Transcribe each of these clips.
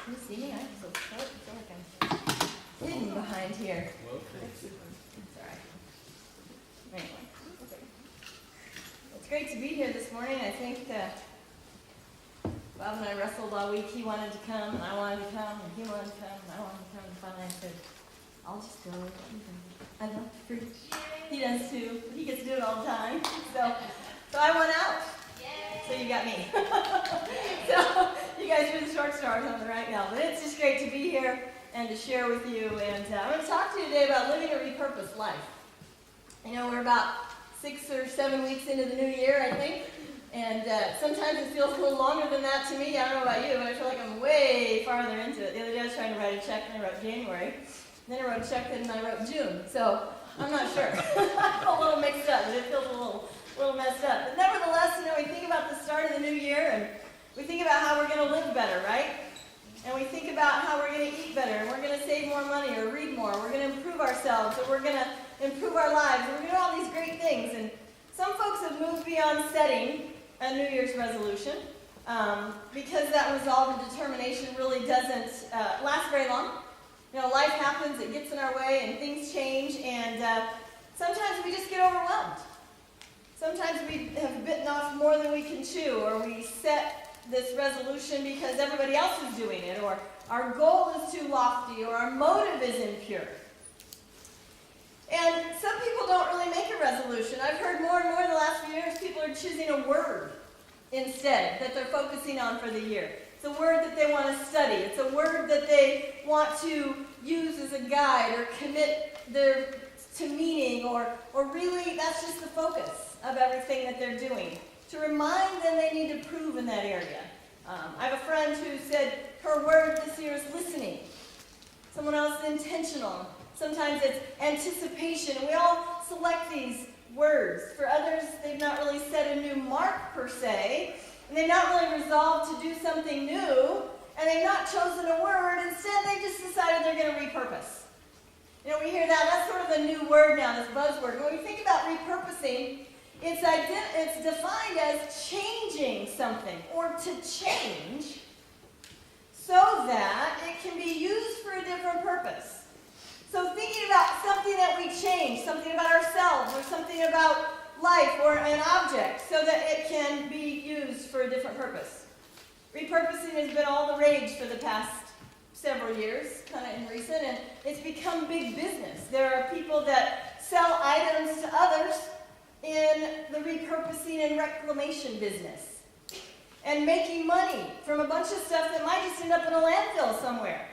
Can you see me? I'm so short. I feel like I'm hidden behind here. It's all right. Anyway, okay. It's great to be here this morning. I think Bob and I wrestled all week. He wanted to come, and I wanted to come, and he wanted to come, and I wanted to come. And finally I said, I'll just go. I love to preach. He does too. He gets to do it all the time. So I went out. So you got me. So you guys are the short stars on the right now. But it's just great to be here and to share with you. And I'm going to talk to you today about living a repurposed life. You know, we're about 6 or 7 weeks into the new year, I think. And sometimes it feels a little longer than that to me. I don't know about you, but I feel like I'm way farther into it. The other day I was trying to write a check, and I wrote January. And then I wrote a check, and I wrote June. So I'm not sure. I'm a little mixed up, but it feels a little messed up. But nevertheless, you know, we think about the start of the new year, and we think about how we're going to live better, right? And we think about how we're going to eat better, and we're going to save more money or read more. We're going to improve ourselves, or we're going to improve our lives. And we're going to do all these great things. And some folks have moved beyond setting a New Year's resolution because that resolve and determination really doesn't last very long. You know, life happens, it gets in our way, and things change, and sometimes we just get overwhelmed. Sometimes we have bitten off more than we can chew, or we set this resolution because everybody else is doing it, or our goal is too lofty, or our motive is impure. And some people don't really make a resolution. I've heard more and more in the last few years, people are choosing a word instead that they're focusing on for the year. It's a word that they want to study. It's a word that they want to use as a guide or commit to meaning, or really that's just the focus of everything that they're doing. To remind them they need to prove in that area. I have a friend who said her word this year is listening. Someone else is intentional. Sometimes it's anticipation. And we all select these words. For others, they've not really set a new mark per se. And they've not really resolved to do something new. And they've not chosen a word. Instead, they just decided they're going to repurpose. You know, we hear that. That's sort of a new word now, this buzzword. When we think about repurposing, it's defined as changing something or to change so that it can be used for a different purpose. So thinking about something that we change, something about ourselves or something about life or an object so that it can be used for a different purpose. Repurposing has been all the rage for the past several years, kind of in recent, and it's become big business. There are people that sell items to others in the repurposing and reclamation business and making money from a bunch of stuff that might just end up in a landfill somewhere.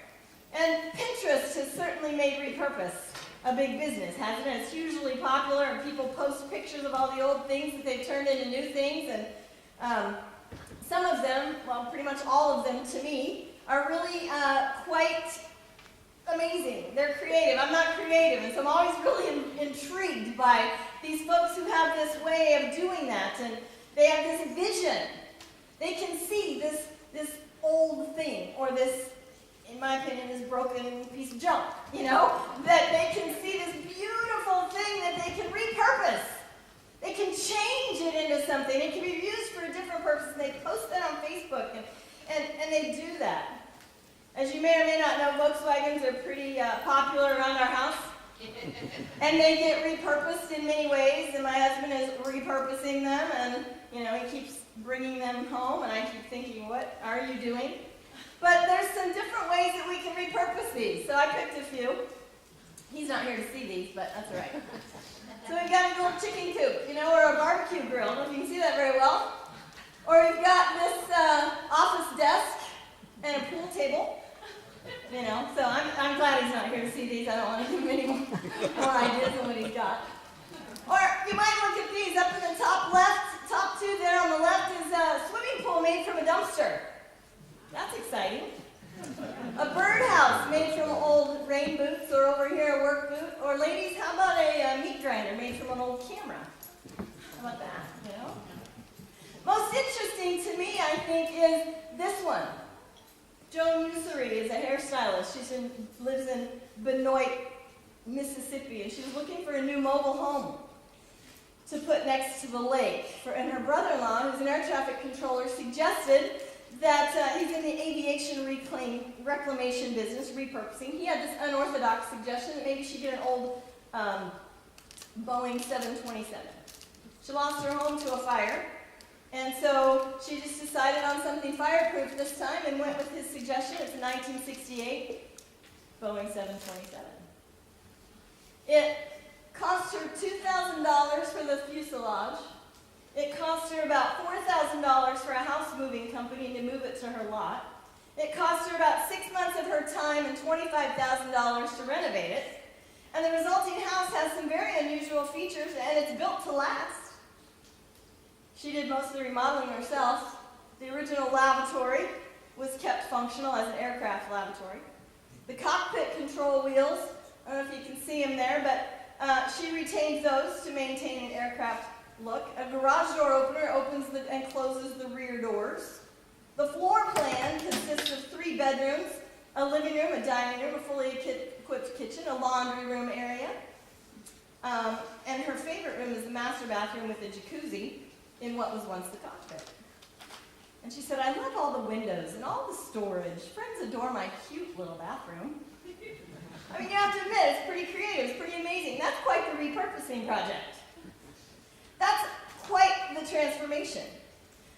And Pinterest has certainly made repurpose a big business, hasn't it? It's hugely popular, and people post pictures of all the old things that they've turned into new things, and some of them, well, pretty much all of them to me, are really quite amazing. They're creative. I'm not creative, and so I'm always really intrigued by these folks who have this way of doing that, and they have this vision. They can see this old thing, or this, in my opinion, this broken piece of junk, you know, that they can see this beautiful thing that they can repurpose. They can change it into something. It can be used for a different purpose, and they post that on Facebook, and they do that. As you may or may not know, Volkswagens are pretty popular around our house. And they get repurposed in many ways, and my husband is repurposing them, and, you know, he keeps bringing them home, and I keep thinking, what are you doing? But there's some different ways that we can repurpose these, so I picked a few. He's not here to see these, but that's all right. So we've got a little chicken coop, you know, or a barbecue grill. I don't know if you can see that very well. Or we've got this office desk and a pool table. You know, so I'm glad he's not here to see these. I don't want to give him any more ideas than what he's got. Or you might look at these up in the top left, top two there on the left is a swimming pool made from a dumpster. That's exciting. A birdhouse made from old rain boots, or over here a work boot. Or ladies, how about a meat grinder made from an old camera? How about that, you know? Most interesting to me, I think, is this one. Joan Ussery is a hairstylist. She lives in Benoit, Mississippi, and she was looking for a new mobile home to put next to the lake. And her brother-in-law, who's an air traffic controller, suggested that he's in the aviation reclamation business, repurposing. He had this unorthodox suggestion that maybe she get an old Boeing 727. She lost her home to a fire, and so she just decided on something fireproof this time and went with his suggestion. It's a 1968 Boeing 727. It cost her $2,000 for the fuselage. It cost her about $4,000 for a house moving company to move it to her lot. It cost her about 6 months of her time and $25,000 to renovate it. And the resulting house has some very unusual features, and it's built to last. She did most of the remodeling herself. The original lavatory was kept functional as an aircraft lavatory. The cockpit control wheels, I don't know if you can see them there, but she retained those to maintain an aircraft look. A garage door opener opens and closes the rear doors. The floor plan consists of 3 bedrooms, a living room, a dining room, a fully equipped kitchen, a laundry room area. And her favorite room is the master bathroom with a jacuzzi in what was once the cockpit. And she said, I love all the windows and all the storage. Friends adore my cute little bathroom. I mean, you have to admit, it's pretty creative, it's pretty amazing. That's quite the repurposing project. That's quite the transformation.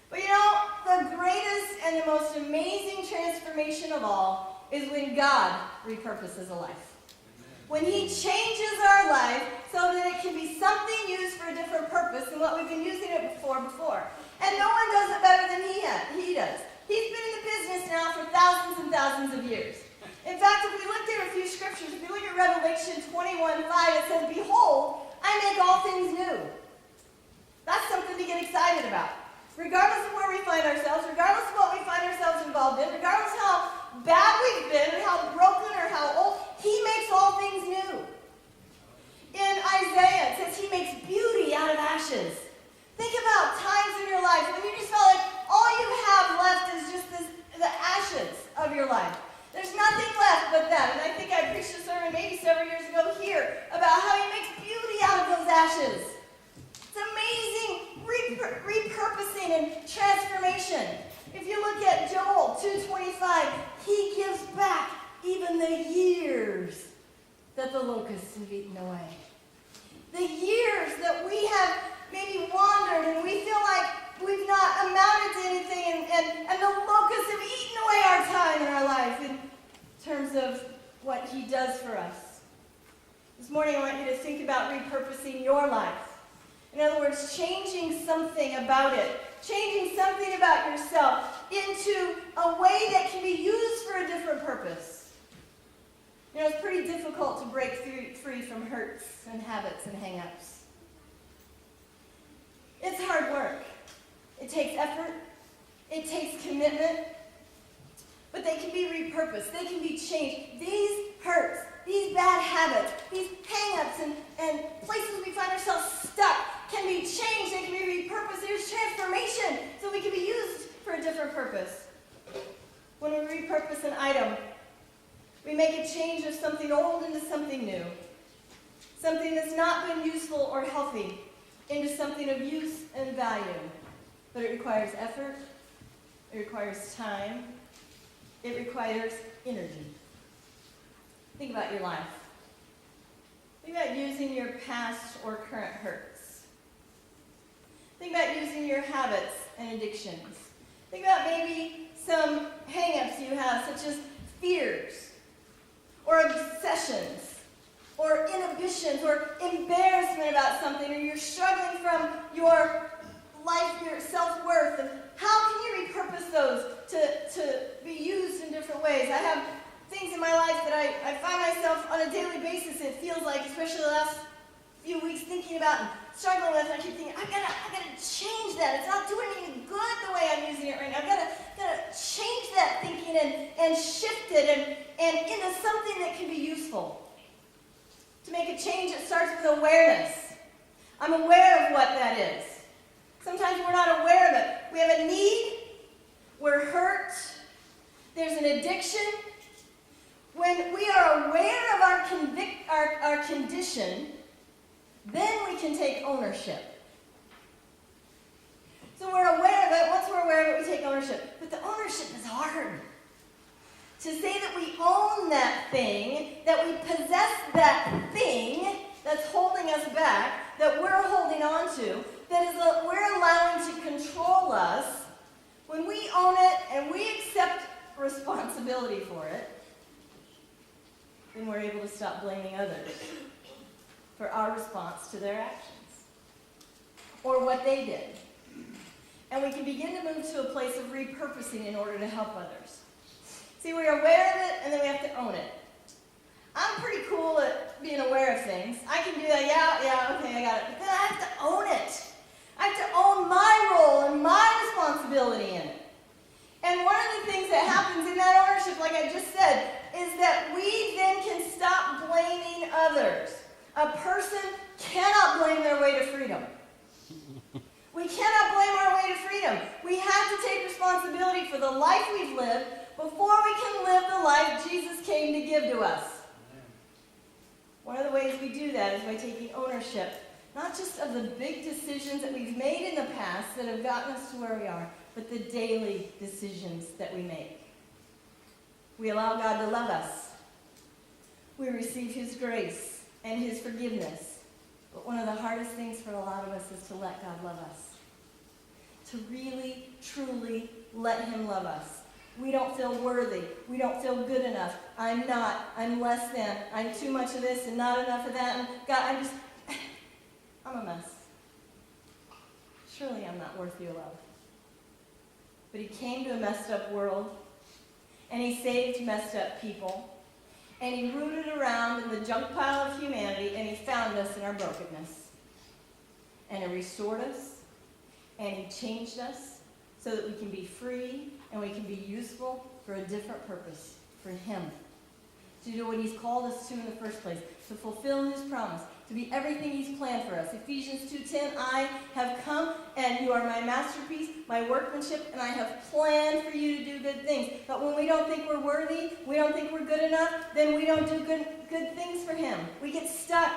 But you know, the greatest and the most amazing transformation of all is when God repurposes a life. When He changes our life so that it can be something used for a different purpose than what we've been using it for before. And no one does it better than He does. He's been in the business now for thousands and thousands of years. In fact, if we looked at a few scriptures, if you look at Revelation 21:5, it says, Behold, I make all things new. That's something to get excited about. Regardless of where we find ourselves, regardless of what we find ourselves involved in, regardless of how bad we've been, or how broken, or how old, He makes all things new. In Isaiah, it says He makes beauty out of ashes. Think about times in your life when you just felt like all you have left is just the ashes of your life. There's nothing left but that. And I think I preached a sermon maybe several years ago here about how He makes beauty out of those ashes. It's amazing repurposing and transformation. If you look at Joel 2:25, He gives back even the years that the locusts have eaten away. The years that we have maybe wandered and we feel like we've not amounted to anything, and the locusts have eaten away our time in our life in terms of what He does for us. This morning I want you to think about repurposing your life. In other words, changing something about it, changing something about yourself into a way that can be used for a different purpose. You know, it's pretty difficult to break free from hurts and habits and hang-ups. It's hard work. It takes effort. It takes commitment. But they can be repurposed. They can be changed. These hurts, these bad habits, these hang-ups and places we find ourselves stuck can be changed. They can be repurposed. There's transformation so we can be used for a different purpose. When we repurpose an item, we make a change of something old into something new. Something that's not been useful or healthy into something of use and value. But it requires effort. It requires time. It requires energy. Think about your life. Think about using your past or current hurts. Think about using your habits and addictions. Think about maybe some hang-ups you have, such as fears, or obsessions, or inhibitions, or embarrassment about something, or you're struggling from your life, your self-worth, and how can you repurpose those to be used in different ways? I have things in my life that I find myself on a daily basis, it feels like, especially the last few weeks, thinking about and struggling with, and I keep thinking, I've got to change that. It's not doing any good the way I'm using it right now. I've got to change that thinking and shift it and into something that can be useful. To make a change, it starts with awareness. I'm aware of what that is. Sometimes we're not aware of it. We have a need. We're hurt. There's an addiction. When we are aware of our condition, then we can take ownership. So we're aware of it. Once we're aware of it, we take ownership. But the ownership to say that we own that thing, that we possess that thing that's holding us back, that we're holding on to, that we're allowing to control us, when we own it and we accept responsibility for it, then we're able to stop blaming others for our response to their actions or what they did. And we can begin to move to a place of repurposing in order to help others. See, we're aware of it, and then we have to own it. I'm pretty cool at being aware of things. I can do that, yeah, okay, I got it. But then I have to own it. I have to own my role and my responsibility in it. And one of the things that happens in that ownership, like I just said, is that we then can stop blaming others. A person cannot blame their way to freedom. We cannot blame our way to freedom. We have to take responsibility for the life we've lived before we can live the life Jesus came to give to us. One of the ways we do that is by taking ownership, not just of the big decisions that we've made in the past that have gotten us to where we are, but the daily decisions that we make. We allow God to love us. We receive His grace and His forgiveness. But one of the hardest things for a lot of us is to let God love us. To really, truly let Him love us. We don't feel worthy. We don't feel good enough. I'm not. I'm less than. I'm too much of this and not enough of that. And God, I'm a mess. Surely I'm not worth your love. But He came to a messed up world, and He saved messed up people, and He rooted around in the junk pile of humanity, and He found us in our brokenness. And He restored us, and He changed us so that we can be free and we can be useful for a different purpose, for Him. To do what He's called us to in the first place, to fulfill His promise, to be everything He's planned for us. Ephesians 2:10, I have come and you are my masterpiece, my workmanship, and I have planned for you to do good things. But when we don't think we're worthy, we don't think we're good enough, then we don't do good things for Him. We get stuck.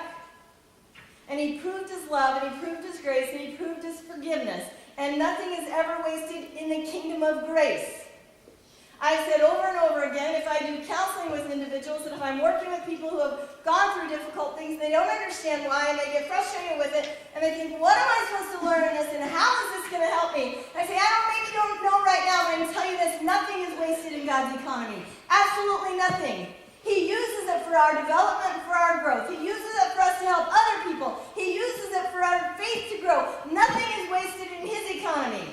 And He proved His love, and He proved His grace, and He proved His forgiveness. And nothing is ever wasted in the kingdom of grace. I said over and over again, if I do counseling with individuals, and if I'm working with people who have gone through difficult things, they don't understand why, and they get frustrated with it, and they think, what am I supposed to learn in this, and how is this going to help me? I say, maybe you don't know right now, but I can tell you this, nothing is wasted in God's economy. Absolutely nothing. He uses it for our development, for our growth. He uses it for us to help other people. He uses it for our faith to grow. Nothing is wasted in His economy.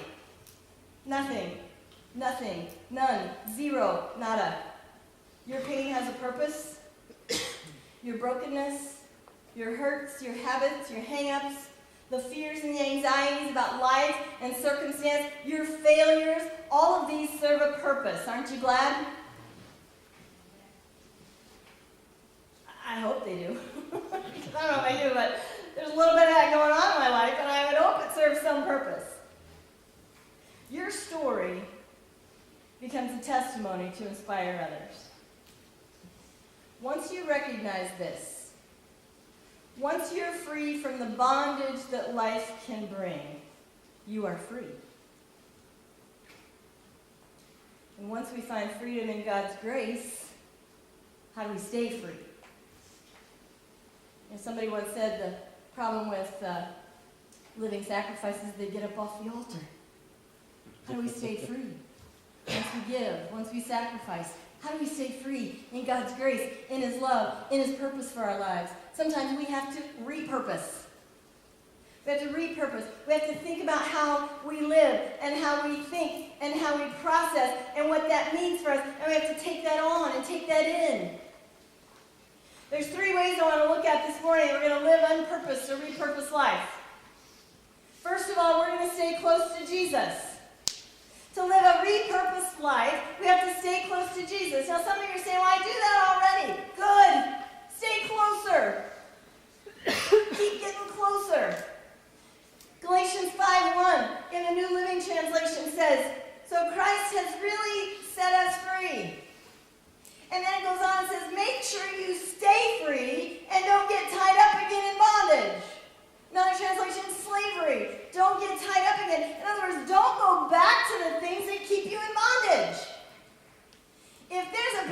Nothing. Nothing. None. Zero. Nada. Your pain has a purpose. Your brokenness, your hurts, your habits, your hang-ups, the fears and the anxieties about life and circumstance, your failures, all of these serve a purpose. Aren't you glad? I hope they do. I don't know if I do, but there's a little bit of that going on in my life, and I would hope it serves some purpose. Your story becomes a testimony to inspire others. Once you recognize this, once you're free from the bondage that life can bring, you are free. And once we find freedom in God's grace, how do we stay free? Somebody once said the problem with living sacrifices, they get up off the altar. How do we stay free? Once we give, once we sacrifice, how do we stay free in God's grace, in His love, in His purpose for our lives? Sometimes we have to repurpose. We have to repurpose. We have to think about how we live and how we think and how we process and what that means for us. And we have to take that on and take that in. There's 3 ways I want to look at this morning. We're going to live unpurposed or repurposed life. First of all, we're going to stay close to Jesus. To live a repurposed life, we have to stay close to Jesus. Now, some of you are saying, well, I do that already. Good. Stay closer. Keep getting closer. Galatians 5:1 in the New Living Translation says, so Christ has really set us free. And then it goes on and says, make sure you stay free and don't get tied up again in bondage. Another translation, slavery. Don't get tied up again. In other words, don't go back to the things that keep you in bondage. If there's a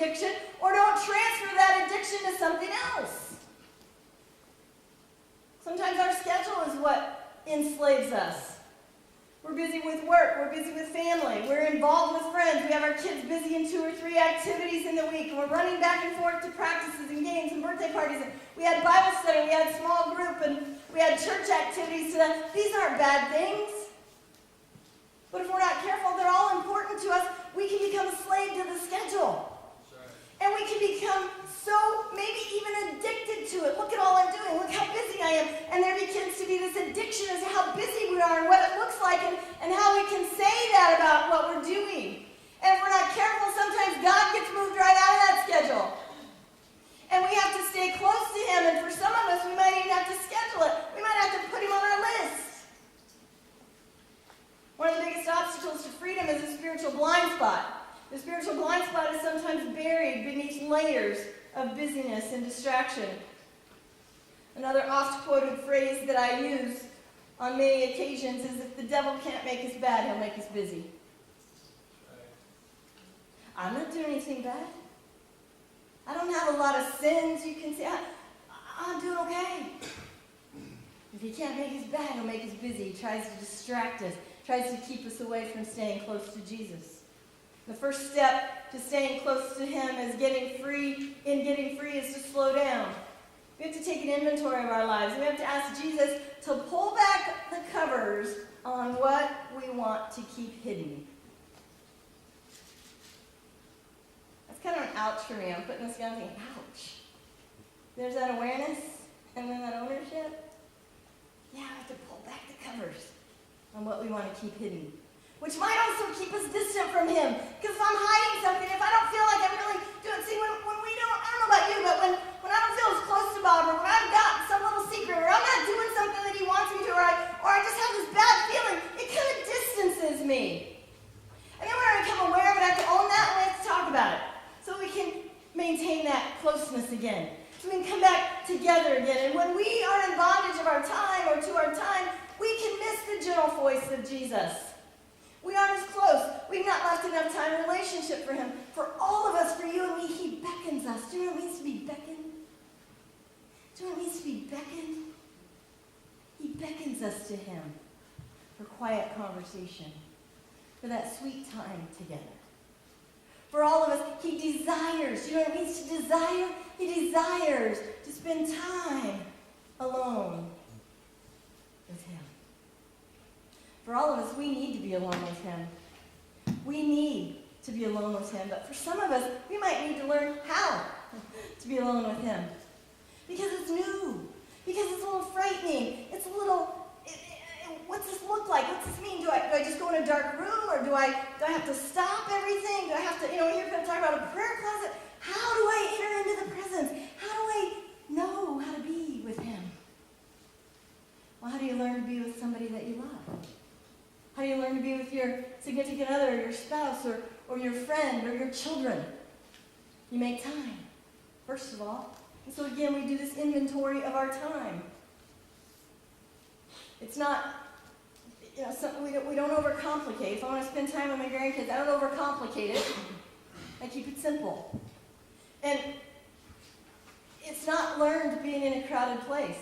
addiction, or don't transfer that addiction to something else. Sometimes our schedule is what enslaves us. We're busy with work, we're busy with family, we're involved with friends, we have our kids busy in 2 or 3 activities in the week, and we're running back and forth to practices and games and birthday parties, and we had Bible study, we had small group, and we had church activities. So these aren't bad things. But if we're not careful, they're all important to us. We can become a slave to the schedule. And we can become so, maybe even addicted to it. Look at all I'm doing. Look how busy I am. And there begins to be this addiction as to how busy we are and what it looks like and how we can say that about what we're doing. And if we're not careful, sometimes God gets moved right out of that schedule. And we have to stay close to him. And for some of us, we might even have to schedule it. We might have to put him on our list. One of the biggest obstacles to freedom is a spiritual blind spot. The spiritual blind spot is sometimes buried beneath layers of busyness and distraction. Another oft-quoted phrase that I use on many occasions is, if the devil can't make us bad, he'll make us busy. I'm not doing anything bad. I don't have a lot of sins you can say. I'm doing okay. If he can't make us bad, he'll make us busy. He tries to distract us, tries to keep us away from staying close to Jesus. The first step to staying close to him is getting free is to slow down. We have to take an inventory of our lives. We have to ask Jesus to pull back the covers on what we want to keep hidden. That's kind of an ouch for me. I'm putting this down thinking, ouch. There's that awareness and then that ownership. Yeah, I have to pull back the covers on what we want to keep hidden. Which might also keep us distant from him. Because if I'm hiding something, if I don't feel like I'm really doing, see, when we don't, I don't know about you, but when I don't feel as close to Bob, or when I've got some little secret, or I'm not doing something that he wants me to, or I just have this bad feeling, it kind of distances me. And then when I become aware of it, I have to own that, and we have to talk about it. So we can maintain that closeness again. So we can come back together again. And when we are in bondage of our time, or to our time, we can miss the gentle voice of Jesus. We aren't as close. We've not left enough time in relationship for him. For all of us, for you and me, he beckons us. Do you know what it means to be beckoned? Do you know what it means to be beckoned? He beckons us to him for quiet conversation, for that sweet time together. For all of us, he desires. Do you know what it means to desire? He desires to spend time alone with him. For all of us, we need to be alone with him. We need to be alone with him. But for some of us, we might need to learn how to be alone with him. Because it's new. Because it's a little frightening. It's a little, what's this look like? What's this mean? Do I just go in a dark room? Or do I have to stop everything? Do I have to, here we're going to talk about a prayer closet. How do I enter into the presence? How do I know how to be with him? Well, how do you learn to be with somebody that you love? How do you learn to be with your significant other, or your spouse, or your friend, or your children? You make time, first of all. And so again, we do this inventory of our time. It's not, we don't overcomplicate. If I want to spend time with my grandkids, I don't overcomplicate it. I keep it simple. And it's not learned being in a crowded place.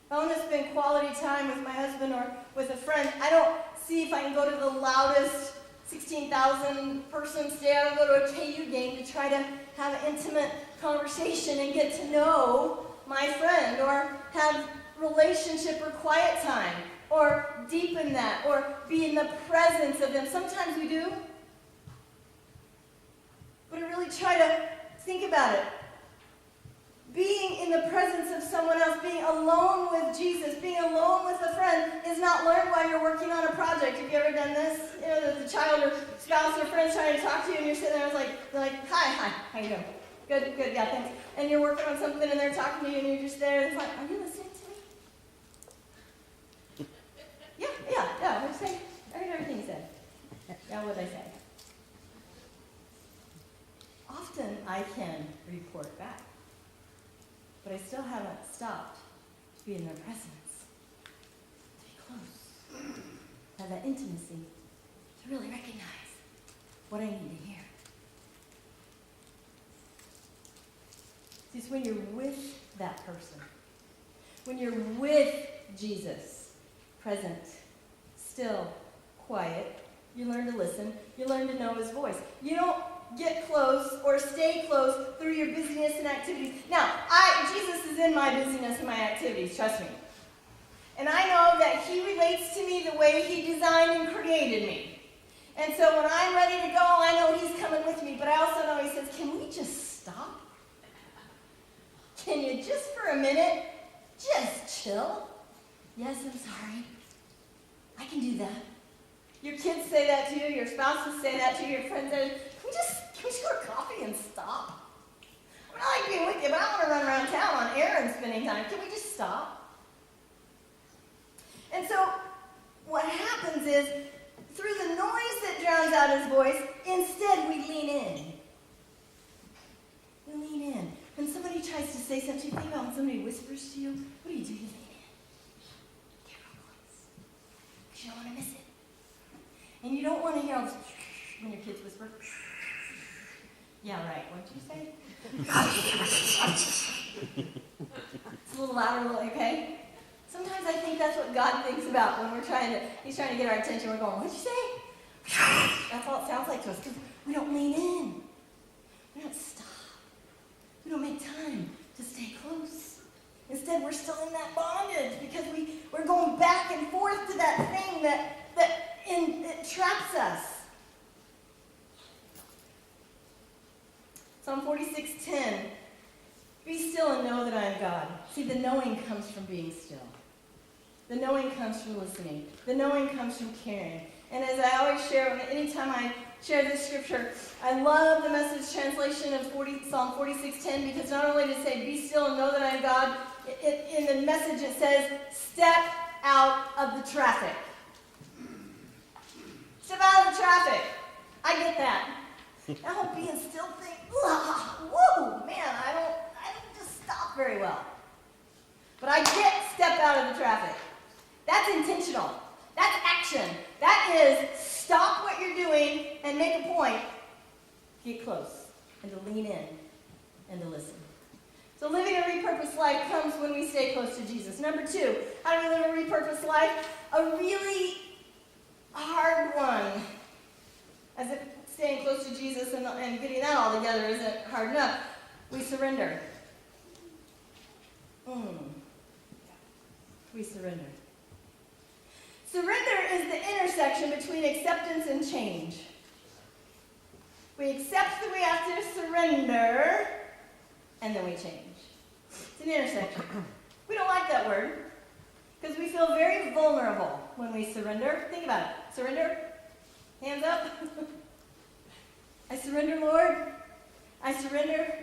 If I want to spend quality time with my husband or with a friend, I don't see if I can go to the loudest 16,000 person stay. I don't go to a KU game to try to have an intimate conversation and get to know my friend, or have relationship or quiet time, or deepen that, or be in the presence of them. Sometimes we do. But I really try to think about it. Being in the presence of someone else, being alone with Jesus, being alone with a friend is not learned while you're working on a project. Have you ever done this? The child or spouse or friend's trying to talk to you, and you're sitting there, they're like, hi, how you doing? Good, yeah, thanks. And you're working on something, and they're talking to you, and you're just there, and it's like, are you listening to me? Yeah, what did you say? I heard everything you said. Yeah, what did I say? Often I can report back. But I still haven't stopped to be in their presence, to be close, to have that intimacy, to really recognize what I need to hear. See, it's when you're with that person. When you're with Jesus, present, still, quiet, you learn to listen. You learn to know his voice. You don't get close or stay close through your busyness and activities. Now, Jesus is in my busyness and my activities, trust me. And I know that he relates to me the way he designed and created me. And so when I'm ready to go, I know he's coming with me. But I also know he says, can we just stop? Can you just for a minute, just chill? Yes, I'm sorry. I can do that. Your kids say that to you, your spouses say that to you, your friends say, can we just go to coffee and stop? I mean, I like being with you, but I want to run around town on errands spending time. Can we just stop? And so what happens is, through the noise that drowns out his voice, instead we lean in. We lean in. When somebody tries to say something, think about when somebody whispers to you, what do? You lean in. Get real close. Because you don't want to miss it. And you don't want to hear all this when your kids whisper. Yeah, right. What'd you say? It's a little louder, okay? Sometimes I think that's what God thinks about when he's trying to get our attention. We're going, what'd you say? That's all it sounds like to us, because we don't lean in. We don't stop. We don't make time to stay close. Instead, we're still in that bondage because we're going back and forth to that thing that it traps us. Psalm 46:10. Be still and know that I am God. See, the knowing comes from being still. The knowing comes from listening. The knowing comes from caring. And as I always share, anytime I share this scripture, I love the Message translation of Psalm 46:10 because not only does it say, be still and know that I am God, in the Message it says, step out of the traffic. Step out of the traffic. I get that. That whole being still thing, whoa, man, I don't just stop very well. But I get step out of the traffic. That's intentional. That's action. That is stop what you're doing and make a point. Get close and to lean in and to listen. So living a repurposed life comes when we stay close to Jesus. Number 2, how do we live a repurposed life? A really hard one. As if staying close to Jesus and getting that all together isn't hard enough. We surrender. We surrender. Surrender is the intersection between acceptance and change. We accept that we have to surrender, and then we change. It's an intersection. We don't like that word, because we feel very vulnerable when we surrender. Think about it. Surrender. Hands up. I surrender, Lord. I surrender.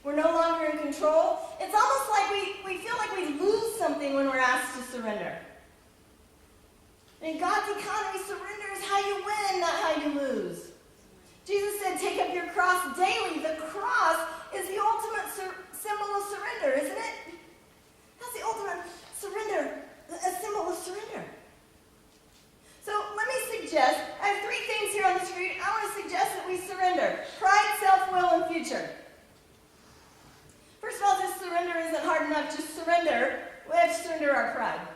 We're no longer in control. It's almost like we feel like we lose something when we're asked to surrender. In God's economy, surrender is how you win, not how you lose. Jesus said, take up your cross daily. The cross is the ultimate symbol of surrender, isn't it? That's the ultimate surrender, a symbol of surrender. So let me suggest, I have 3 things here on the screen. I want to suggest that we surrender. Pride, self-will, and future. First of all, this surrender isn't hard enough. Just surrender. We have to surrender our pride.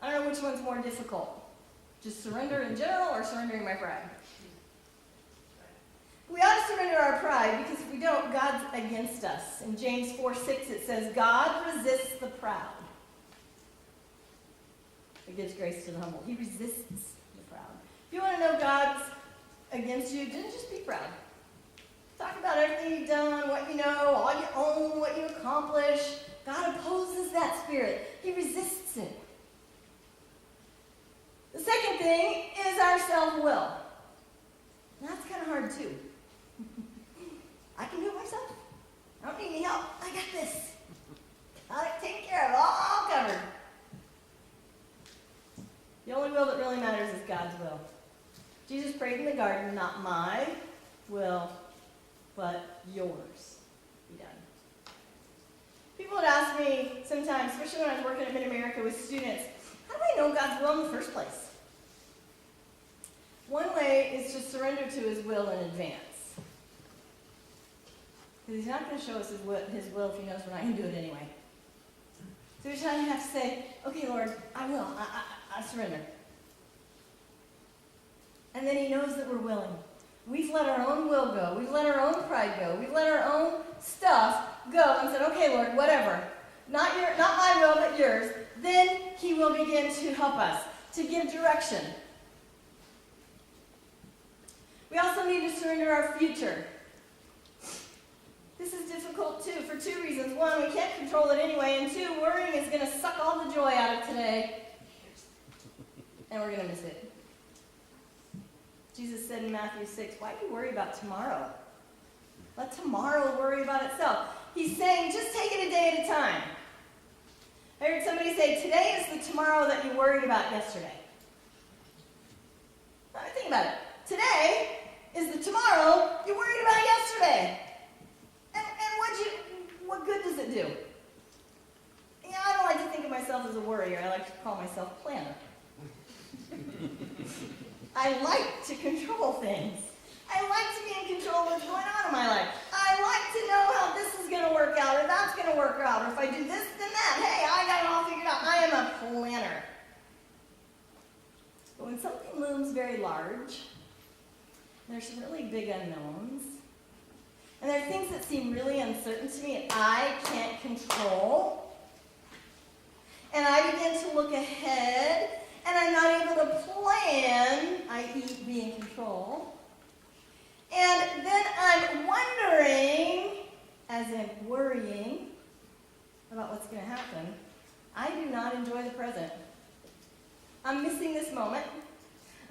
I don't know which one's more difficult. Just surrender in general or surrendering my pride? We ought to surrender our pride because if we don't, God's against us. In James 4:6 it says, God resists the proud. It gives grace to the humble. He resists the proud. If you want to know God's against you, then just be proud. Talk about everything you've done, what you know, all you own, what you accomplish. God opposes that spirit. He resists it. The second thing is our self-will. That's kind of hard too. I can do it myself. I don't need any help. I got this. Got it taken care of, all covered. The only will that really matters is God's will. Jesus prayed in the garden, not my will, but yours be done. People would ask me sometimes, especially when I was working at Mid-America with students, how do I know God's will in the first place? One way is to surrender to his will in advance. Because he's not going to show us his will if he knows we're not going to do it anyway. So we're trying to have to say, okay, Lord, I will. I surrender. And then he knows that we're willing. We've let our own will go. We've let our own pride go. We've let our own stuff go and said, okay, Lord, whatever. Not my will, but yours. Then he will begin to help us, to give direction. We also need to surrender our future. This is difficult too, for two reasons. One, we can't control it anyway, and two, worrying is going to suck all the joy out of today, and we're going to miss it. Jesus said in Matthew 6, why do you worry about tomorrow? Let tomorrow worry about itself. He's saying, just take it a day at a time. I heard somebody say, today is the tomorrow that you worried about yesterday. Now, think about it. Today is the tomorrow you worried about yesterday. And what good does it do? Yeah, I don't like to think of myself as a worrier. I like to call myself a planner. I like to control things. I like to be in control of what's going on in my life. I like to know how this is going to work out, or that's going to work out, or if I do this, then that. Hey, I got it all figured out. I am a planner. But when something looms very large, there's some really big unknowns, and there are things that seem really uncertain to me and I can't control, and I begin to look ahead, and I'm not able to plan, i.e. be in control. And then I'm wondering, as in worrying about what's going to happen. I do not enjoy the present. I'm missing this moment.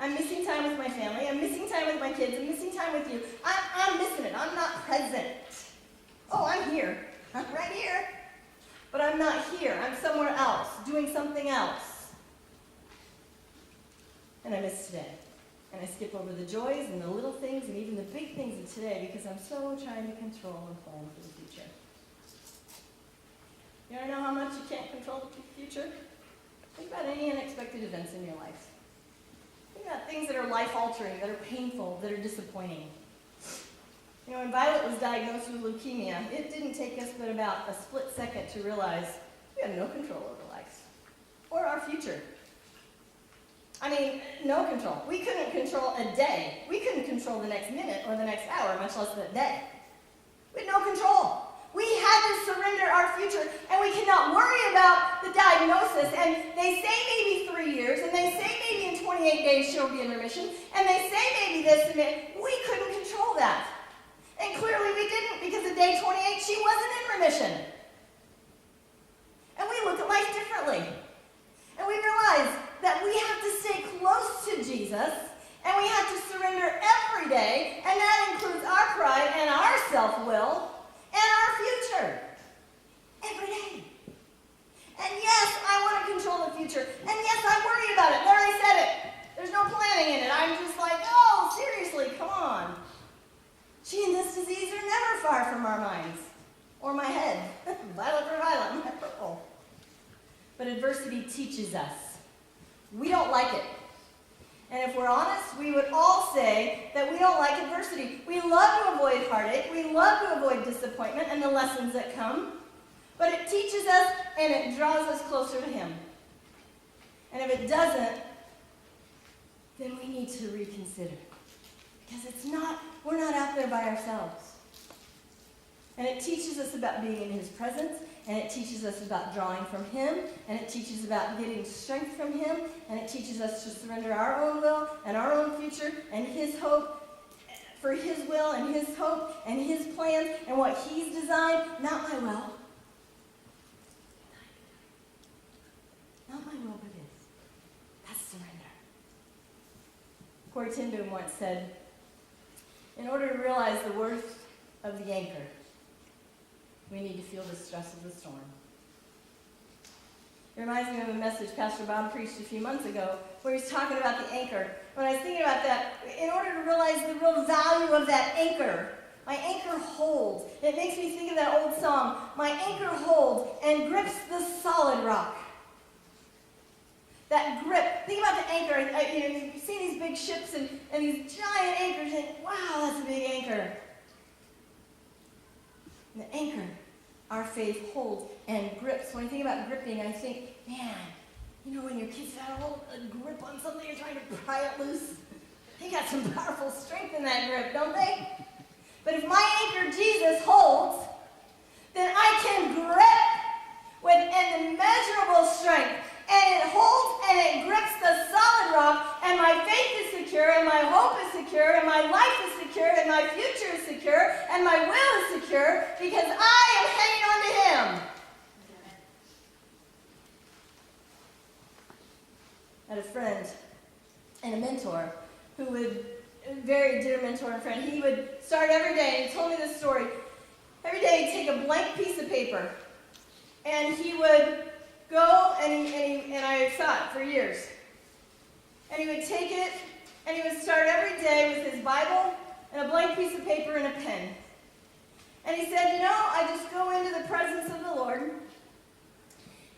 I'm missing time with my family. I'm missing time with my kids. I'm missing time with you. I'm missing it. I'm not present. Oh, I'm here. I'm right here. But I'm not here. I'm somewhere else, doing something else. And I miss today. And I skip over the joys and the little things and even the big things of today because I'm so trying to control and plan for the future. You want to know how much you can't control the future? Think about any unexpected events in your life. Think about things that are life-altering, that are painful, that are disappointing. You know, when Violet was diagnosed with leukemia, it didn't take us but about a split second to realize we had no control over life or our future. I mean, no control. We couldn't control a day. We couldn't control the next minute or the next hour, much less the day. We had no control. We had to surrender our future, and we cannot worry about the diagnosis. And they say maybe 3 years, and they say maybe in 28 days she'll be in remission, and they say maybe this, and we couldn't control that. And clearly we didn't, because at day 28 she wasn't in remission. And we look at life differently. And we realize that we have to stay close to Jesus, and we have to surrender every day, and that includes our pride and our self-will and our future. Every day. And yes, I want to control the future. And yes, I worry about it. There, I said it. There's no planning in it. I'm just like, oh, seriously, come on. Gee, and this disease are never far from our minds. Or my head. Violet for violet, my purple. But adversity teaches us. We don't like it. And if we're honest, we would all say that we don't like adversity. We love to avoid heartache. We love to avoid disappointment and the lessons that come. But it teaches us and it draws us closer to Him. And if it doesn't, then we need to reconsider. Because we're not out there by ourselves. And it teaches us about being in His presence, and it teaches us about drawing from Him, and it teaches about getting strength from Him, and it teaches us to surrender our own will and our own future and His hope for His will and His hope and His plans and what He's designed, not my will. Not my will, but His. That's surrender. Corey ten Boom once said, in order to realize the worth of the anchor, we need to feel the stress of the storm. It reminds me of a message Pastor Bob preached a few months ago where he's talking about the anchor. When I was thinking about that, in order to realize the real value of that anchor, my anchor holds. It makes me think of that old song, my anchor holds and grips the solid rock. That grip. Think about the anchor. You see these big ships and these giant anchors, and wow, that's a big anchor. And the anchor our faith holds and grips. When I think about gripping, I think, man, you know when your kids have a grip on something, you're trying to pry it loose? They got some powerful strength in that grip, don't they? But if my anchor Jesus holds, then I can grip with an immeasurable strength. And it holds and it grips the solid rock, and my faith is secure, and my hope is secure, and my life is secure, and my future is secure, and my will is secure, because I am hanging on to him. I had a friend and a mentor who would, a very dear mentor and friend, he would start every day, and he told me this story. Every day he'd take a blank piece of paper, and he would go, and I saw it for years. And he would take it, and he would start every day with his Bible and a blank piece of paper and a pen. And he said, I just go into the presence of the Lord.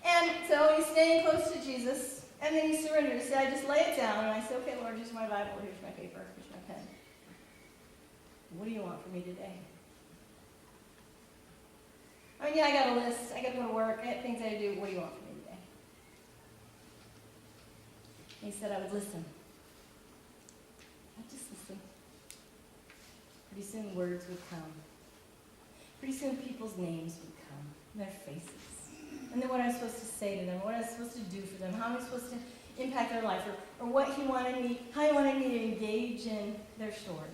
And so he's staying close to Jesus, and then he surrenders. He said, I just lay it down, and I say, okay, Lord, here's my Bible, here's my paper, here's my pen. What do you want from me today? I mean, yeah, I got a list. I got to go to work. I have things I do. What do you want from me today? And he said I would listen. I'd just listen. Pretty soon words would come. Pretty soon people's names would come, their faces. And then what I was supposed to say to them, what I was supposed to do for them, how I was supposed to impact their life, or what he wanted me, how he wanted me to engage in their story.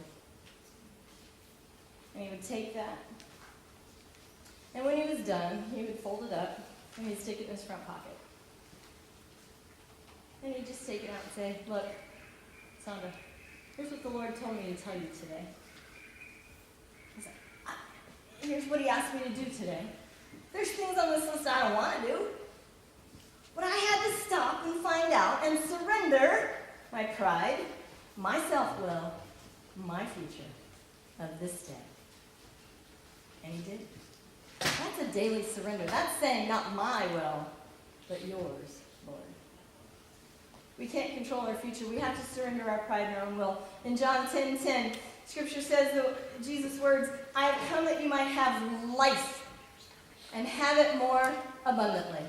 And he would take that. And when he was done, he would fold it up, and he'd stick it in his front pocket. And he'd just take it out and say, look, Sondra, here's what the Lord told me to tell you today. He said, here's what he asked me to do today. There's things on this list I don't want to do. But I had to stop and find out and surrender my pride, my self-will, my future of this day. And he did. That's a daily surrender. That's saying, not my will, but yours, Lord. We can't control our future. We have to surrender our pride and our own will. In John 10:10, Scripture says, Jesus' words, I have come that you might have life and have it more abundantly.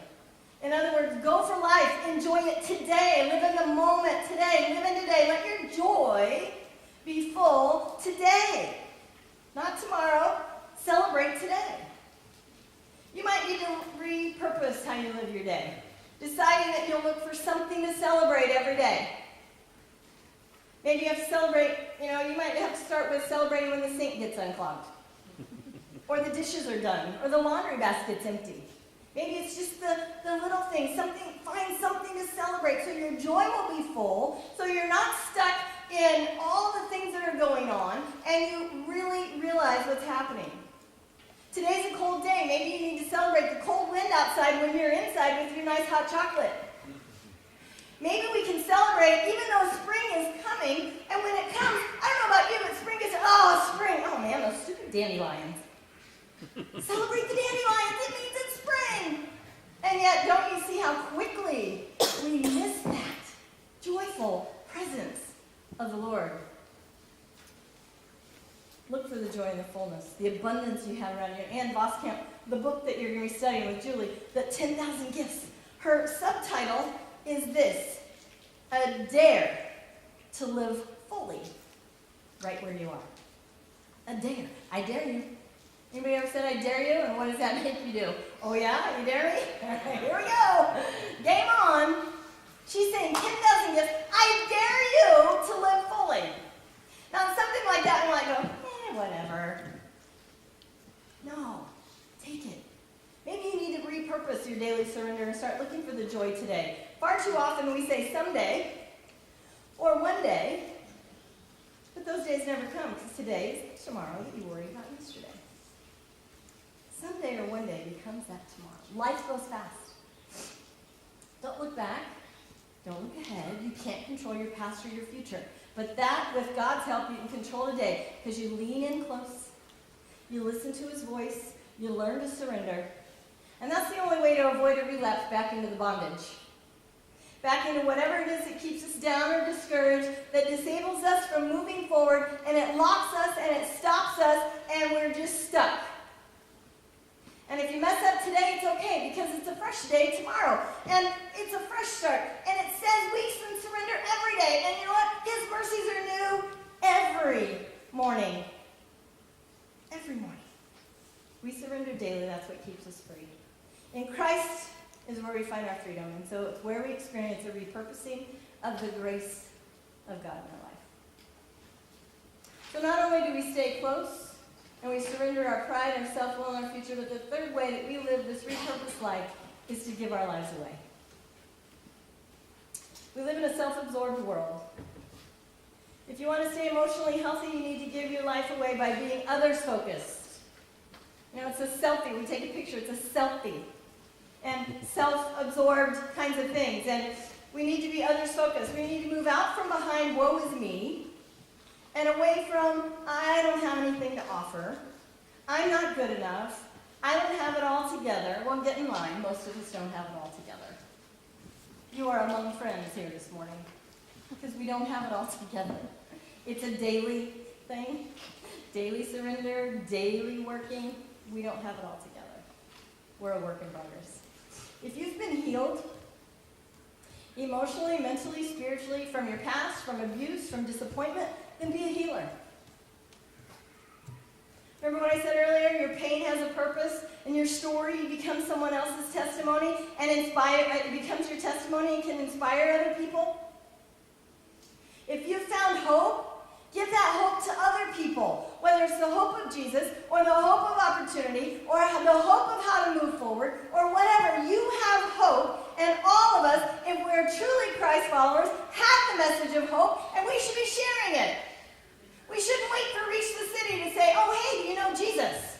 In other words, go for life. Enjoy it today. Live in the moment today. Live in today. Let your joy be full today. Not tomorrow. Celebrate today. You might need to repurpose how you live your day, deciding that you'll look for something to celebrate every day. Maybe you have to celebrate, you might have to start with celebrating when the sink gets unclogged, or the dishes are done, or the laundry basket's empty. Maybe it's just the little things, find something to celebrate so your joy will be full, so you're not stuck in all the things that are going on, and you really realize what's happening. Today's a cold day. Maybe you need to celebrate the cold wind outside when you're inside with your nice hot chocolate. Maybe we can celebrate even though spring is coming, and when it comes, I don't know about you, but spring is, spring. Oh man, those stupid dandelions. Celebrate the dandelions. It means it's spring. And yet, don't you see how quickly we miss that joyful presence of the Lord? Look for the joy and the fullness, the abundance you have around you. Ann Voskamp, the book that you're going to be studying with Julie, the 10,000 Gifts. Her subtitle is this: a dare to live fully right where you are. A dare. I dare you. Anybody ever said I dare you? And what does that make you do? Oh yeah? You dare me? Here we go. Game on. She's saying 10,000 gifts. I dare you to live fully. Now something like that, we might go, whatever. No. Take it. Maybe you need to repurpose your daily surrender and start looking for the joy today. Far too often we say someday or one day, but those days never come because today is tomorrow that you worried about yesterday. Someday or one day becomes that tomorrow. Life goes fast. Don't look back. Don't look ahead. You can't control your past or your future. But that, with God's help, you can control today because you lean in close. You listen to his voice. You learn to surrender. And that's the only way to avoid a relapse back into the bondage. Back into whatever it is that keeps us down or discouraged, that disables us from moving forward, and it locks us and it stops us, and we're just stuck. And it's a fresh start. And it says we can surrender every day. And you know what? His mercies are new every morning. Every morning. We surrender daily. That's what keeps us free. In Christ is where we find our freedom. And so it's where we experience a repurposing of the grace of God in our life. So not only do we stay close and we surrender our pride and self-will in our future, but the third way that we live this repurposed life is to give our lives away. We live in a self-absorbed world. If you want to stay emotionally healthy, you need to give your life away by being others-focused. You know, it's a selfie. We take a picture. It's a selfie. And self-absorbed kinds of things. And we need to be others-focused. We need to move out from behind woe is me and away from I don't have anything to offer. I'm not good enough. I don't have it all together. Well, get in line. Most of us don't have it all together. You are among friends here this morning because we don't have it all together. It's a daily thing, daily surrender, daily working. We don't have it all together. We're a work in progress. If you've been healed emotionally, mentally, spiritually, from your past, from abuse, from disappointment, then be a healer. Remember what I said earlier? Your pain has a purpose, and your story becomes someone else's testimony, and it becomes your testimony and can inspire other people. If you found hope, give that hope to other people, whether it's the hope of Jesus, or the hope of opportunity, or the hope of how to move forward, or whatever. You have hope, and all of us, if we're truly Christ followers, have the message of hope, and we should be sharing it. We shouldn't wait for Reach the City to say, oh, hey, do you know Jesus?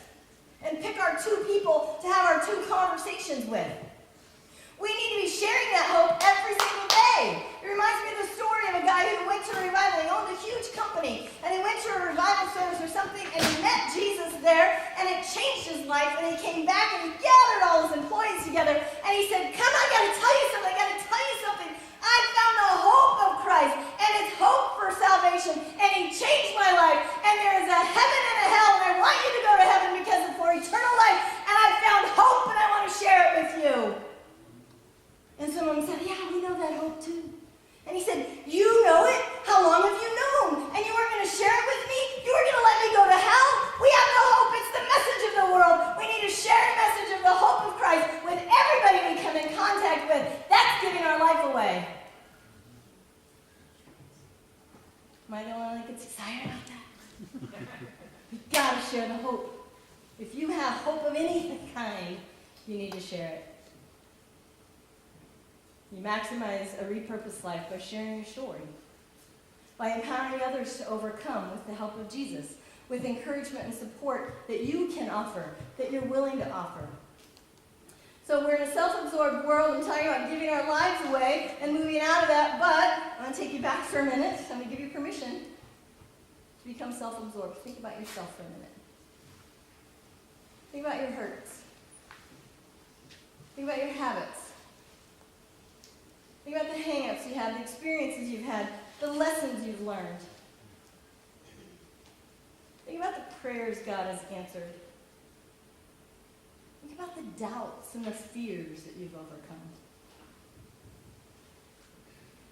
And pick our two people to have our two conversations with. We need to be sharing that hope every single day. It reminds me of the story of a guy who went to a revival. He owned a huge company, and he went to a revival service or something, and he met Jesus there, and it changed his life, and he came back, and he gathered all his employees together, and he said, come on, I got to tell you something. I found the hope of Christ, and it's hope for salvation, and he changed my life, and there is a heaven and a hell, and I want you to go to heaven because it's for eternal life, and I found hope, and I want to share it with you. And someone said, yeah, we know that hope too. And he said, you know it? How long have you known? And you weren't going to share it with me? You were going to let me go to hell? We have no hope. It's the message of the world. We need to share the message of the hope of Christ with everybody we come in contact with. That's giving our life away. Am I the only one that gets excited about that? You've got to share the hope. If you have hope of any kind, you need to share it. You maximize a repurposed life by sharing your story, by empowering others to overcome with the help of Jesus, with encouragement and support that you can offer, that you're willing to offer. So we're in a self-absorbed world and talking about giving our lives away and moving out of that, but I want to take you back for a minute. I'm going to give you permission to become self-absorbed. Think about yourself for a minute. Think about your hurts. Think about your habits. Think about the hang-ups you have, the experiences you've had, the lessons you've learned. Think about the prayers God has answered. Think about the doubts and the fears that you've overcome.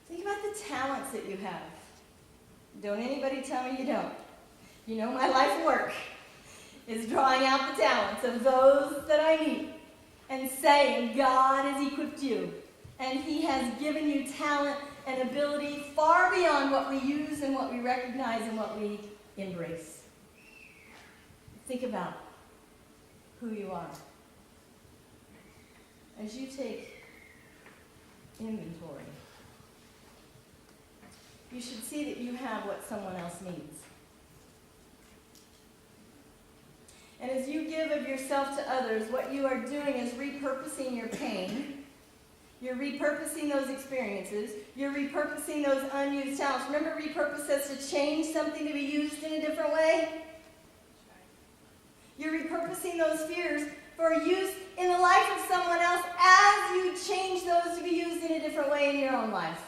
Think about the talents that you have. Don't anybody tell me you don't. You know my life work is drawing out the talents of those that I meet and saying, God has equipped you. And he has given you talent and ability far beyond what we use and what we recognize and what we embrace. Think about who you are. As you take inventory, you should see that you have what someone else needs. And as you give of yourself to others, what you are doing is repurposing your pain. You're repurposing those experiences. You're repurposing those unused talents. Remember, repurpose says to change something to be used in a different way? You're repurposing those fears for use in the life of someone else as you change those to be used in a different way in your own life.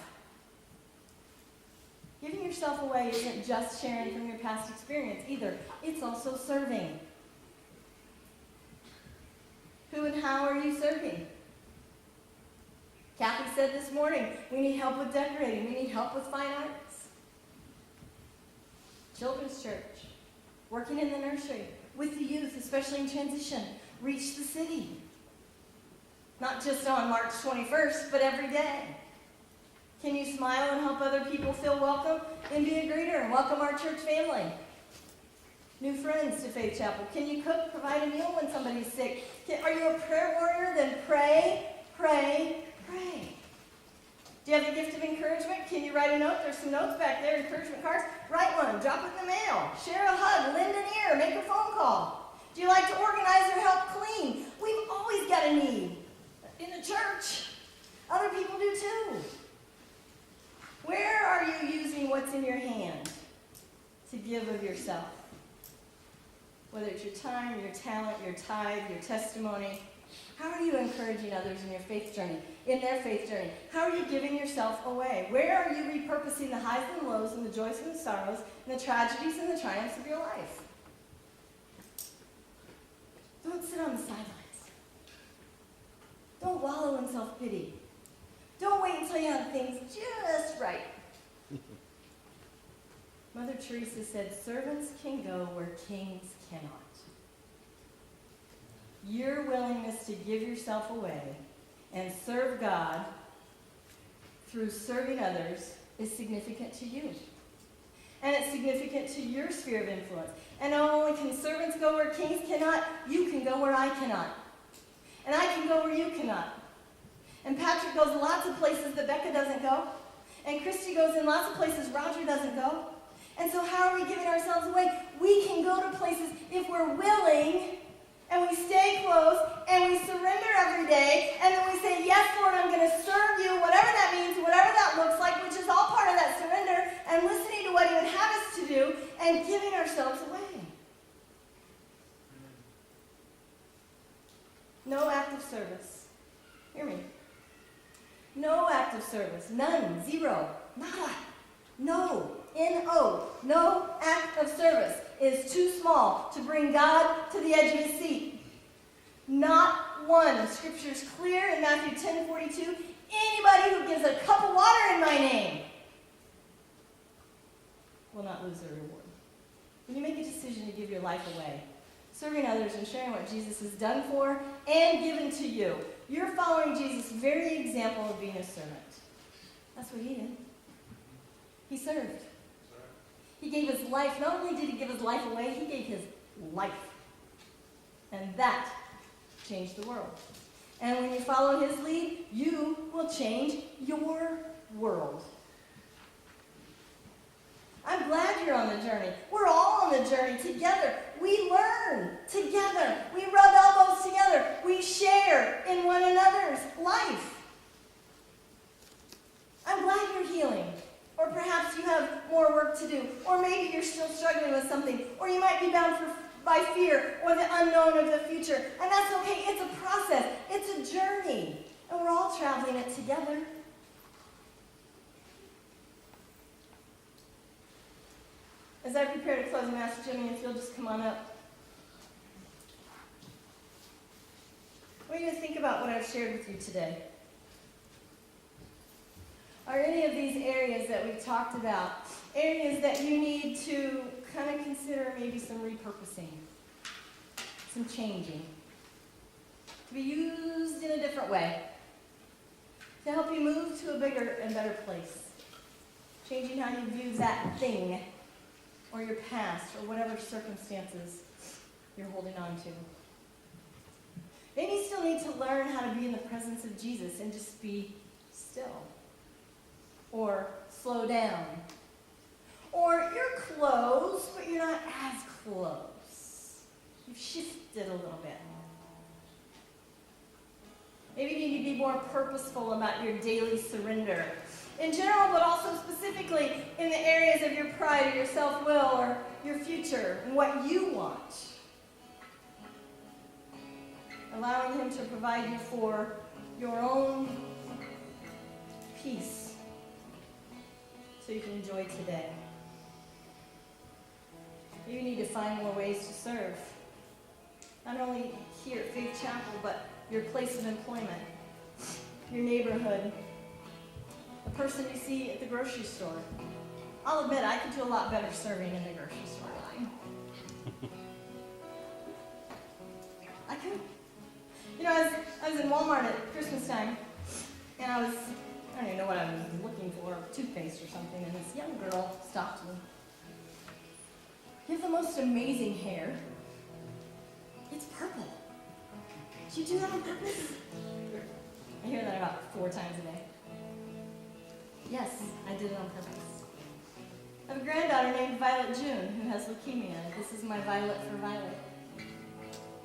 Giving yourself away isn't just sharing from your past experience either. It's also serving. Who and how are you serving? Kathy said this morning, we need help with decorating. We need help with fine arts. Children's church, working in the nursery, with the youth, especially in transition. Reach the city. Not just on March 21st, but every day. Can you smile and help other people feel welcome? Then be a greeter and welcome our church family. New friends to Faith Chapel. Can you cook, provide a meal when somebody's sick? Are you a prayer warrior? Then pray, pray, pray. Do you have the gift of encouragement? Can you write a note? There's some notes back there, encouragement cards. Write one, drop it in the mail, share a hug, lend an ear, make a phone call. Do you like to organize or help clean? We've always got a need in the church. Other people do too. Where are you using what's in your hand to give of yourself? Whether it's your time, your talent, your tithe, your testimony. How are you encouraging others in your faith journey, in their faith journey? How are you giving yourself away? Where are you repurposing the highs and lows and the joys and the sorrows and the tragedies and the triumphs of your life? Don't sit on the sidelines. Don't wallow in self-pity. Don't wait until you have things just right. Mother Teresa said, servants can go where kings cannot. Your willingness to give yourself away and serve God through serving others is significant to you. And it's significant to your sphere of influence. And not only can servants go where kings cannot, you can go where I cannot. And I can go where you cannot. And Patrick goes in lots of places that Becca doesn't go. And Christy goes in lots of places Roger doesn't go. And so how are we giving ourselves away? We can go to places if we're willing, and we stay close, and we surrender every day, and then we say, yes, Lord, I'm going to serve you, whatever that means, whatever that looks like, which is all part of that surrender, and listening to what he would have us to do, and giving ourselves away. No act of service. Hear me. No act of service. None. Zero. Nada. No. N-O. No act of service is too small to bring God to the edge of his seat. Not one. Scripture's clear in Matthew 10:42. Anybody who gives a cup of water in my name will not lose their reward. When you make a decision to give your life away, serving others and sharing what Jesus has done for and given to you, you're following Jesus' very example of being a servant. That's what he did. He served. He gave his life. Not only did he give his life away, he gave his life. And that changed the world. And when you follow his lead, you will change your world. I'm glad you're on the journey. We're all on the journey together. We learn together. We rub elbows together. We share in one another's life. I'm glad you're healing. Or perhaps you have more work to do. Or maybe you're still struggling with something. Or you might be bound by fear or the unknown of the future. And that's okay. It's a process. It's a journey. And we're all traveling it together. As I prepare to close, I'm asking Jimmy if you'll just come on up. I want you to think about what I've shared with you today. Are any of these areas that we've talked about areas that you need to kind of consider maybe some repurposing, some changing, to be used in a different way, to help you move to a bigger and better place, changing how you view that thing or your past or whatever circumstances you're holding on to? Maybe you still need to learn how to be in the presence of Jesus and just be still. Or slow down. Or you're close, but you're not as close. You've shifted a little bit. Maybe you need to be more purposeful about your daily surrender. In general, but also specifically in the areas of your pride or your self-will or your future and what you want. Allowing him to provide you for your own peace. So you can enjoy today. You need to find more ways to serve. Not only here at Faith Chapel, but your place of employment. your neighborhood, the person you see at the grocery store. I'll admit, I could do a lot better serving in the grocery store line. I could. You know, I was in Walmart at Christmas time, and I don't even know what I was looking for, toothpaste or something, and this young girl stopped me. You have the most amazing hair. It's purple. Did you do that on purpose? I hear that about 4 times a day. Yes, I did it on purpose. I have a granddaughter named Violet June who has leukemia. This is my Violet for Violet.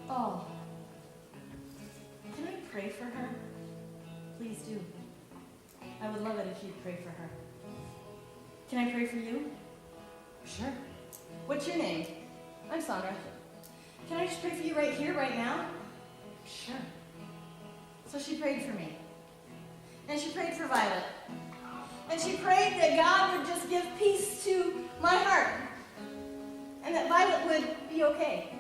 Oh. Can I pray for her? Please do. I would love it if you'd pray for her. Can I pray for you? Sure. What's your name? I'm Sondra. Can I just pray for you right here, right now? Sure. So she prayed for me. And she prayed for Violet. And she prayed that God would just give peace to my heart. And that Violet would be okay.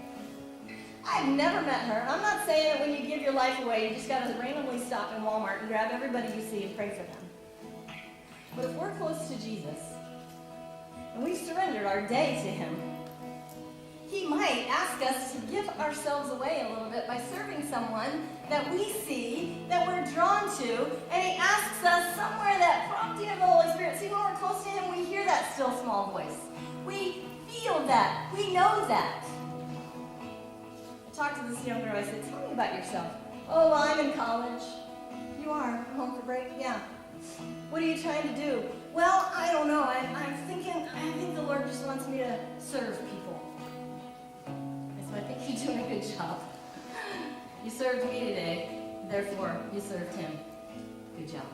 I've never met her. I'm not saying that when you give your life away, you just got to randomly stop in Walmart and grab everybody you see and pray for them. But if we're close to Jesus, and we've surrendered our day to him, he might ask us to give ourselves away a little bit by serving someone that we see, that we're drawn to, and he asks us somewhere that prompting of the Holy Spirit. See, when we're close to him, we hear that still small voice. We feel that. We know that. I talked to this young girl. I said, tell me about yourself. Oh, well, I'm in college. You are? Home for break? Yeah. What are you trying to do? Well, I don't know. I think the Lord just wants me to serve people. I think you're doing a good job. You served me today, therefore you served him. Good job.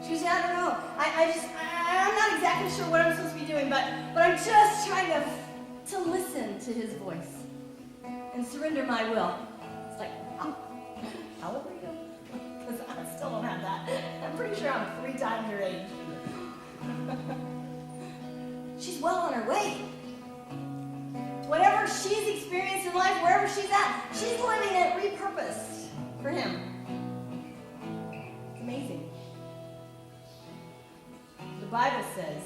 She goes, yeah, I don't know. I'm not exactly sure what I'm supposed to be doing, but I'm just trying to listen to his voice and surrender my will. It's like, how old are you? Because I still don't have that. I'm pretty sure I'm 3 times your age. She's well on her way. Whatever she's experienced in life, wherever she's at, she's living it repurposed for him. It's amazing. The Bible says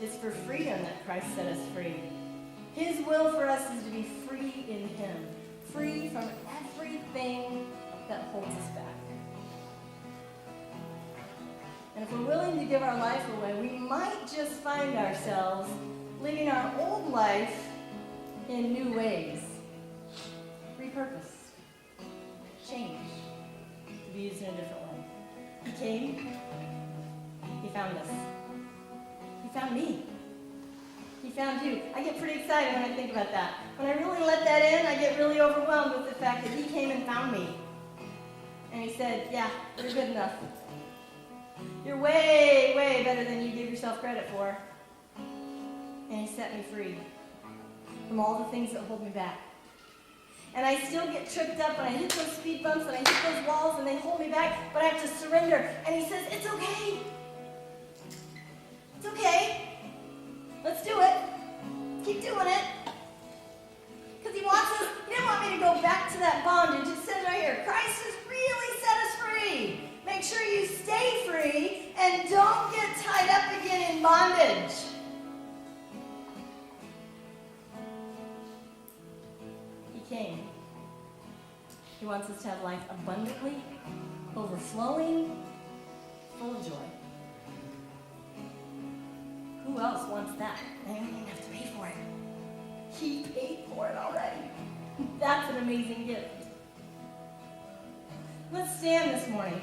it's for freedom that Christ set us free. His will for us is to be free in him, free from everything that holds us back. And if we're willing to give our life away, we might just find ourselves living our old life in new ways. Repurposed. Changed. To be used in a different way. He came. He found us. He found me. He found you. I get pretty excited when I think about that. When I really let that in, I get really overwhelmed with the fact that he came and found me. And he said, yeah, you're good enough. You're way, way better than you give yourself credit for. And he set me free from all the things that hold me back. And I still get tripped up and I hit those speed bumps and I hit those walls and they hold me back, but I have to surrender. And he says, it's okay. It's okay. Let's do it. Keep doing it. Because he wants us, he didn't want me to go back to that bondage. It says right here, Christ has really set us free. Make sure you stay free and don't get tied up again in bondage. Came. He wants us to have life abundantly, overflowing, full of joy. Who else wants that? And you don't even have to pay for it. He paid for it already. That's an amazing gift. Let's stand this morning.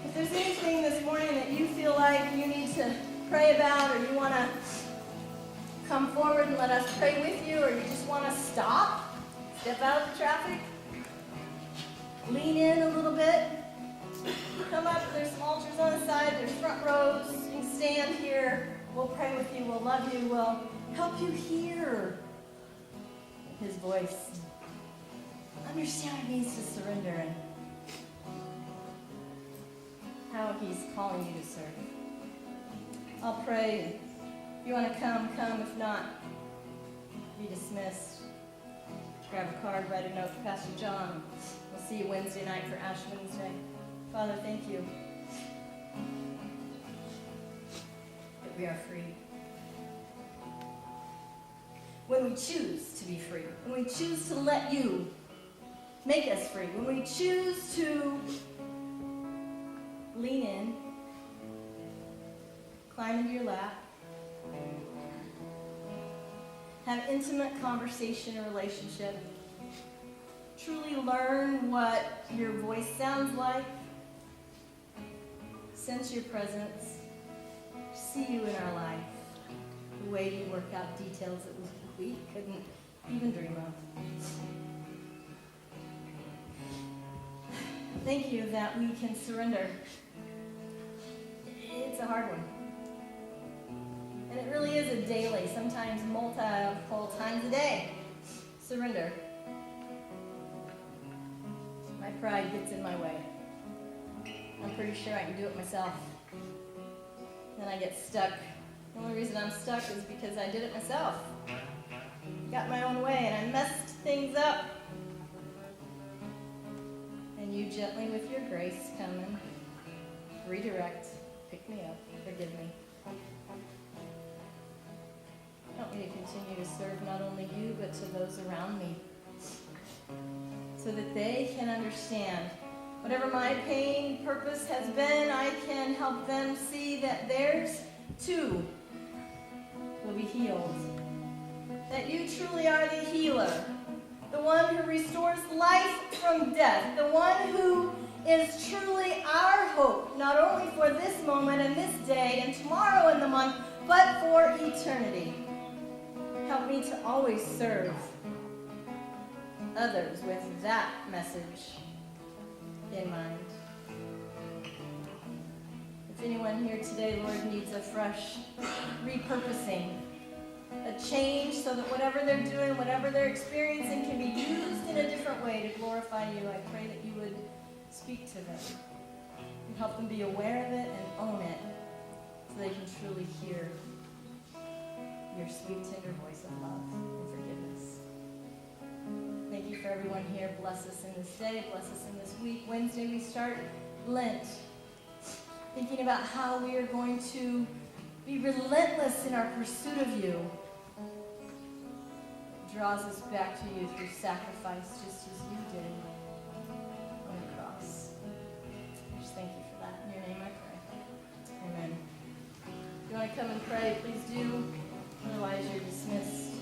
If there's anything this morning that you feel like you need to pray about or you want to come forward and let us pray with you, or you just want to stop, step out of the traffic, lean in a little bit, come up, there's some altars on the side, there's front rows, you can stand here, we'll pray with you, we'll love you, we'll help you hear his voice, understand what it means to surrender and how he's calling you to serve. I'll pray. If you want to come, come. If not, be dismissed. grab a card, write a note to Pastor John. We'll see you Wednesday night for Ash Wednesday. Father, thank you that we are free. When we choose to be free, when we choose to let you make us free, when we choose to lean in, climb into your lap, have intimate conversation and relationship, truly learn what your voice sounds like, sense your presence, see you in our life, the way you work out details that we couldn't even dream of. Thank you that we can surrender. It's a hard one. And it really is a daily, sometimes multiple times a day, surrender. My pride gets in my way. I'm pretty sure I can do it myself. Then I get stuck. The only reason I'm stuck is because I did it myself. Got my own way and I messed things up. And you gently, with your grace, come and redirect, pick me up, forgive me. Help me to continue to serve not only you, but to those around me, so that they can understand whatever my pain purpose has been. I can help them see that theirs too will be healed. That you truly are the healer, the one who restores life from death, the one who is truly our hope, not only for this moment and this day and tomorrow and the month, but for eternity. Help me to always serve others with that message in mind. If anyone here today, Lord, needs a fresh repurposing, a change so that whatever they're doing, whatever they're experiencing can be used in a different way to glorify you, I pray that you would speak to them and help them be aware of it and own it so they can truly hear your sweet, tender voice of love and forgiveness. Thank you for everyone here. Bless us in this day. Bless us in this week. Wednesday we start Lent. Thinking about how we are going to be relentless in our pursuit of you. It draws us back to you through sacrifice, just as you did on the cross. Just thank you for that. In your name I pray. Amen. If you want to come and pray, please do. Otherwise, you're dismissed.